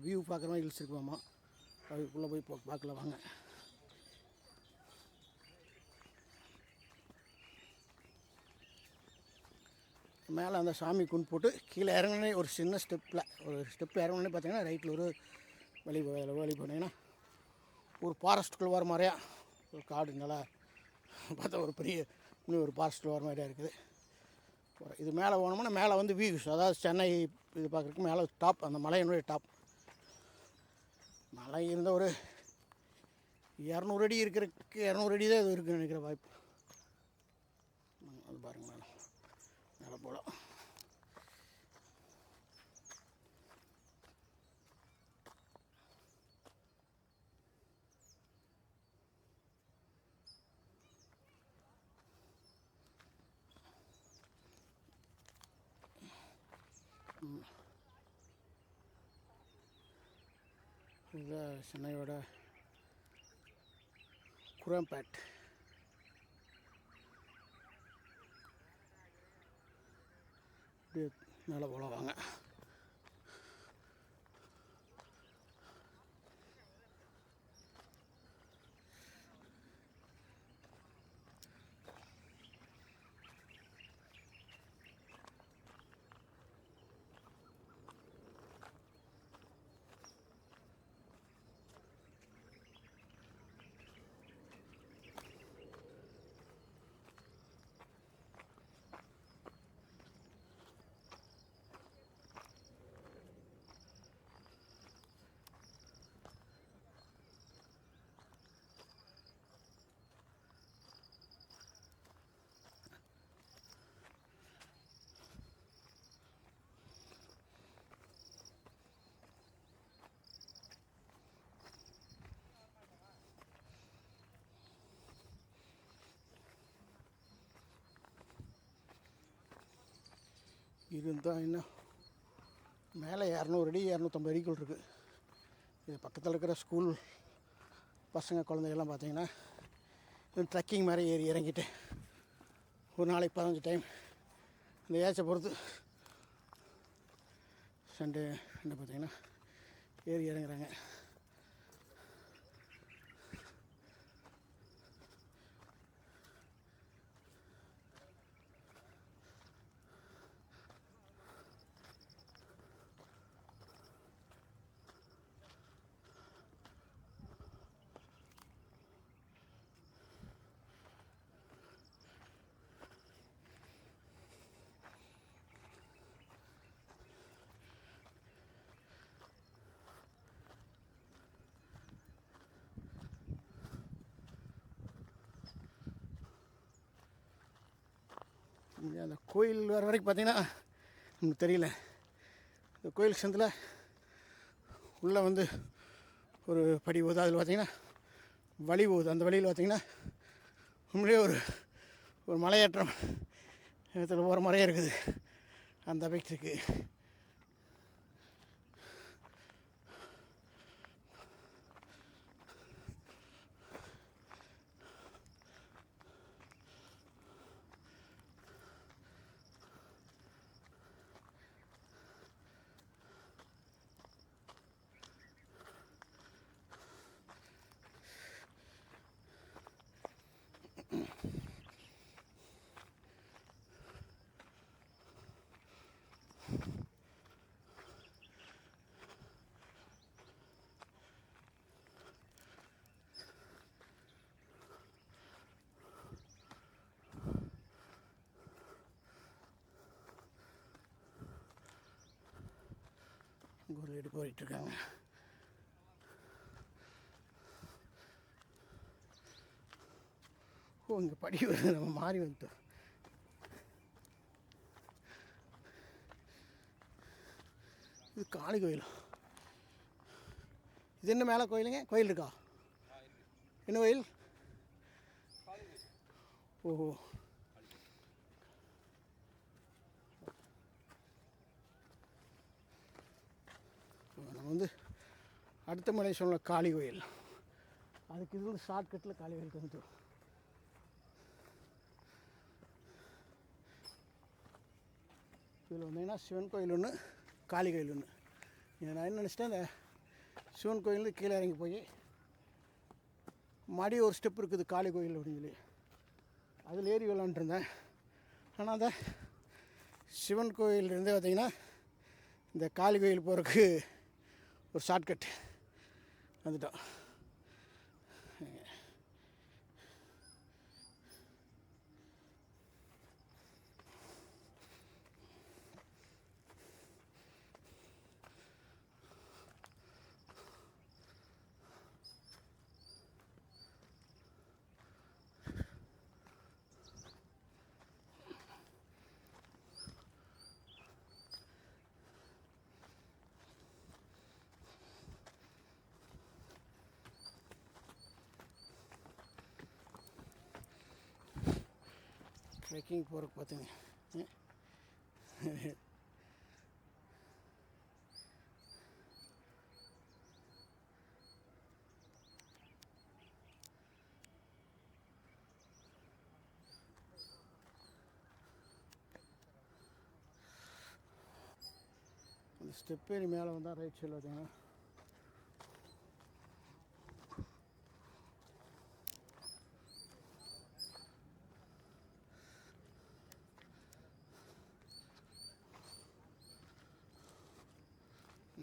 View பார்க்குற மாதிரி hills இருக்குமாம்மா. அதுக்குள்ளே போய் பார்க்கலாம் வாங்க. மேலே அந்த சாமி கும்பிட்டு போட்டு கீழே இறங்கினே ஒரு சின்ன ஸ்டெப் இறங்கினே பார்த்தீங்கன்னா ரைட்டில் ஒரு வழி போனீங்கன்னா ஒரு ஃபாரஸ்ட்டுக்குள்ளே வர மாதிரியா ஒரு காடு நல்லா பார்த்தா ஒரு பெரிய இன்னும் ஒரு ஃபாரஸ்ட்டில் வர மாதிரியா இருக்குது. இது மேலே போனோம்னா மேலே வந்து வியூஸ், அதாவது சென்னை இது பார்க்குறதுக்கு மேலே டாப், அந்த மலையினுடைய டாப். மலை இருந்த ஒரு 200 அடி இருக்கிறதுக்கு 200 அடி தான் இது இருக்குதுன்னு நினைக்கிற வாய்ப்பு. அது பாருங்கள் மேலே போகலாம். இதுதான் சென்னையோட குரோம்பேட். இப்படி மேலே போகலாம் வாங்க. இருந்தால் இன்னும் மேலே 200 அடி 250 அடிக்குள் இருக்குது. இது பக்கத்தில் இருக்கிற ஸ்கூல் பசங்க குழந்தைகள்லாம் பார்த்தீங்கன்னா ட்ரெக்கிங் மாதிரி ஏறி இறங்கிட்டு ஒரு நாளைக்கு 15 டைம் இந்த ஏச்சை பொறுத்து சண்டே என்ன பார்த்தீங்கன்னா ஏறி இறங்குறாங்க. அந்த கோயில் வர வரைக்கும் பார்த்தீங்கன்னா நமக்கு தெரியல. இந்த கோயில் சந்தில் உள்ளே வந்து ஒரு படி போகுது, அதில் பார்த்திங்கன்னா வழி போகுது. அந்த வழியில் பார்த்திங்கன்னா உண்மையிலே ஒரு மலையேற்றம் இடத்துல போகிற மாதிரியே இருக்குது. அந்த எஃபெக்ட் இருக்குது. ஒரு லேடி போயிட்டுருக்காங்க. இங்கே படி வருது, நம்ம மாறி வந்துட்டோம். இது காளி கோயில். இது என்ன மேலே கோயிலுங்க? கோயில் இருக்கா? என்ன கோயில்? ஓஹோ, நம்ம வந்து அடுத்த மலை சொன்ன காளி கோயில். அதுக்கு இது வந்து ஷார்ட்கட்டில் காளி கோயிலுக்கு வந்துட்டோம். இதில் வந்தீங்கன்னா சிவன் கோயில் ஒன்று, காளி கோயில் ஒன்று. நான் என்ன நினச்சிட்டேன், இந்த சிவன் கோயிலேருந்து கீழே இறங்கி போய் மடி ஒரு ஸ்டெப் இருக்குது காளி கோயில் அப்படின்னு சொல்லி அதில் ஏறி விளாண்டுருந்தேன். ஆனால் அந்த சிவன் கோயிலேருந்து பார்த்திங்கன்னா இந்த காளி கோயில் போகிறதுக்கு ஒரு ஷார்ட்கட் வந்துட்டோம். ட்ரெக்கிங் போகிறக்கு பார்த்துங்க அந்த ஸ்டெப் ஏறி மேலே வந்தால் ரைட் சைடில் பார்த்தீங்கன்னா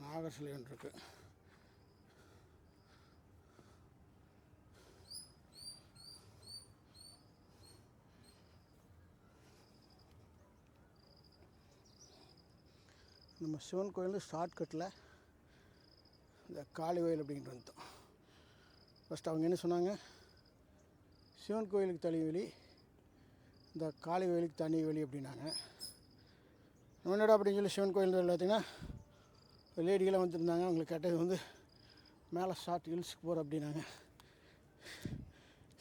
நாகர் சிலை ஒன்று இருக்குது. நம்ம சிவன் கோயில் ஷார்ட்கட்டில் இந்த காளி கோயில் அப்படின்ட்டு வந்துட்டோம். ஃபஸ்ட் அவங்க என்ன சொன்னாங்க, சிவன் கோயிலுக்கு தனி வழி, இந்த காளி கோயிலுக்கு தனி வழி அப்படின்னாங்க. என்னடா அப்படின்னு சொல்லி சிவன் கோயில் பார்த்திங்கன்னா லேடிகளாக வந்துருந்தாங்க. அவங்களுக்கு கேட்டது வந்து மேலே ஷார்ட் ஹில்ஸுக்கு போகிற அப்படின்னாங்க.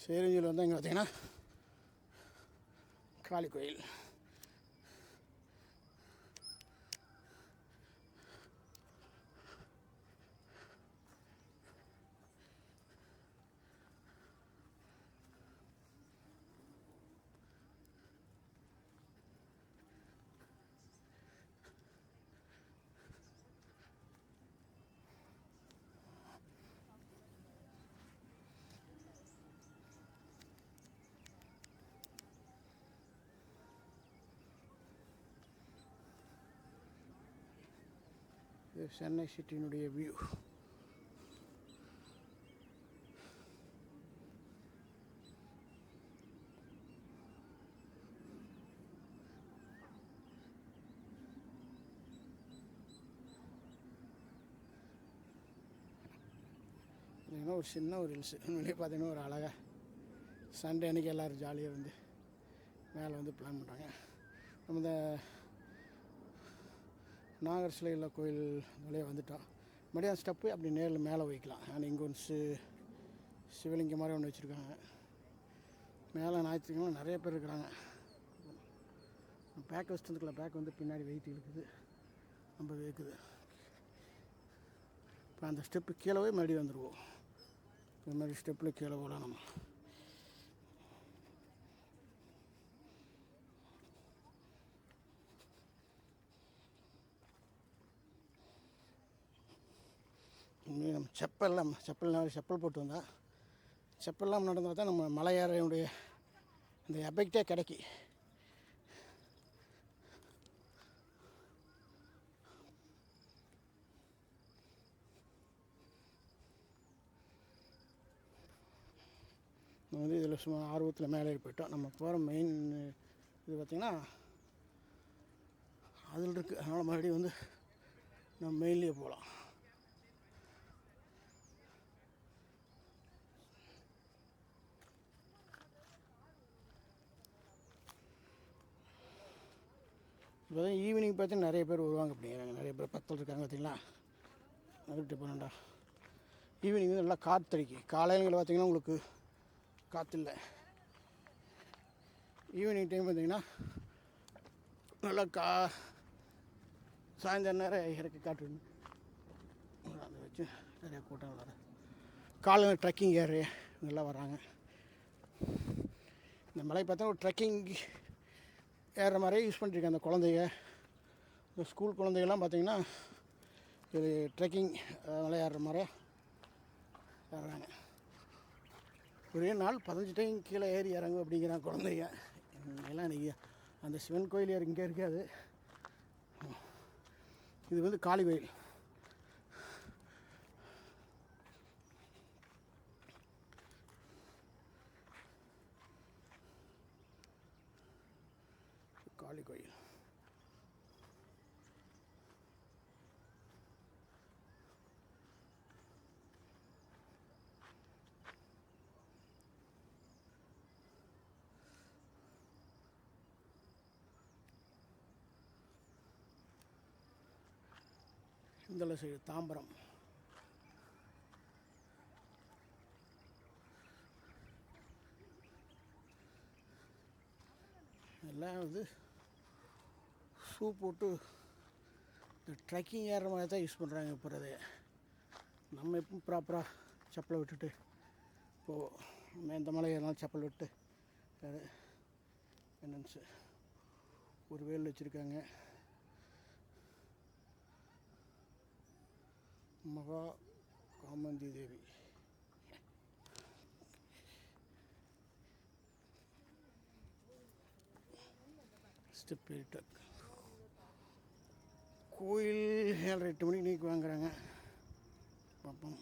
சரின்னு சொல்லி வந்தால் இங்கே பார்த்திங்கன்னா காளி கோயில். இது சென்னை சிட்டியினுடைய வியூ. ஒரு சின்ன ஒரு ஹில்ஸு வெளியே பார்த்தீங்கன்னா ஒரு அழகாக சண்டே அன்றைக்கி எல்லோரும் ஜாலியாக வந்து மேலே வந்து பிளான் பண்ணுறாங்க. நம்ம இந்த நாகர் சிலையில் கோயில் வழியாக வந்துட்டோம். மறுபடியும் ஸ்டெப்பு அப்படி நேரில் மேலே வைக்கலாம். ஆனால் இங்கே ஒன்று சிவலிங்கம் மாதிரி ஒன்று வச்சுருக்காங்க. மேலே ஞாயிற்றுக்கிழமை நிறைய பேர் இருக்கிறாங்க. பேக் வச்சுட்டு வந்துக்கலாம். பேக் வந்து பின்னாடி வெயிட் இருக்குது, 50 இருக்குது. இப்போ அந்த ஸ்டெப்பு கீழே போய் மறுபடியும் வந்துடுவோம். இந்த மாதிரி ஸ்டெப்பில் கீழே போகலாம் நம்ம. நம்ம செப்பல் போட்டு வந்தால் செப்பல்லாம் நடந்தால் தான் நம்ம மலை ஏறையுடைய இந்த எஃபெக்டே கிடைக்கி. நம்ம வந்து இதில் சும்மா ஆர்வத்தில் மேலே போயிட்டோம். நம்ம போகிற மெயின் இது பார்த்திங்கன்னா அதில் இருக்குது. அதனால் மறுபடியும் வந்து நம்ம மெயின்லேயே போகலாம். இப்போ தான் ஈவினிங் பார்த்தீங்கன்னா நிறைய பேர் வருவாங்க அப்படிங்கிறாங்க. நிறைய பேர் பக்கத்தில் இருக்காங்க பார்த்திங்களா. அதுக்கிட்ட போனேன்டா ஈவினிங் வந்து நல்லா காற்றடிக்கு. காலையில் பார்த்திங்கன்னா உங்களுக்கு காற்று இல்லை. ஈவினிங் டைம் பார்த்திங்கன்னா நல்லா சாயந்தரம் நேரம் இறக்கி காற்று அதை வச்சு நிறையா கூட்டம் வர காலையில் ட்ரெக்கிங் ஏறு இங்கெல்லாம் வர்றாங்க. இந்த மலை பார்த்தா ஒரு ட்ரெக்கிங் ஏறுற மாதிரியே யூஸ் பண்ணிருக்கேன். அந்த குழந்தைங்க, இந்த ஸ்கூல் குழந்தைகள்லாம் பார்த்திங்கன்னா இது ட்ரெக்கிங் விளையாடுற மாதிரி ஏறுறாங்க. ஒரே நாள் 15 டைம் கீழே ஏறி இறங்கும் அப்படிங்கிறான் குழந்தைங்க. எல்லாம் இன்றைக்கி அந்த சிவன் கோயில் இங்கே இருக்காது. இது வந்து காளி கோயில். காளி கோயில் இந்த சைடு தாம்பரம். எல்லாம் வந்து ஷூ போட்டு இந்த ட்ரெக்கிங் ஏறுற மாதிரி தான் யூஸ் பண்ணுறாங்க போகிறது. நம்ம எப்பவும் ப்ராப்பராக செப்பலை விட்டுட்டு இப்போது நம்ம எந்த மலை ஏறினாலும் செப்பல் விட்டு என்னன்ஸு ஒரு வேல் வச்சுருக்காங்க. மகா காமந்தி தேவி. ஸ்டெப் ஏறிட்டார். கோயில் 7-8 மணிக்கு நீக்கி வாங்குறாங்க. பார்ப்போம்.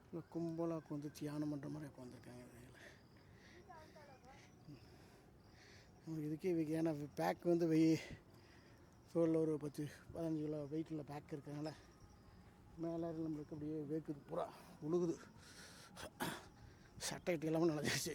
இல்லை கும்பலாக வந்து தியானம் பண்ணுற மாதிரி உட்காந்துருக்காங்க. இதுக்கே ஏன்னா பேக் வந்து தோளில் ஒரு 10-15 கிலோ வெயிட்டில் பேக் இருக்கிறதுனால மேலே நம்மளுக்கு அப்படியே வேக்குது, பூரா உழுகுது, சட்டை எல்லாமே நனைஞ்சிருச்சு.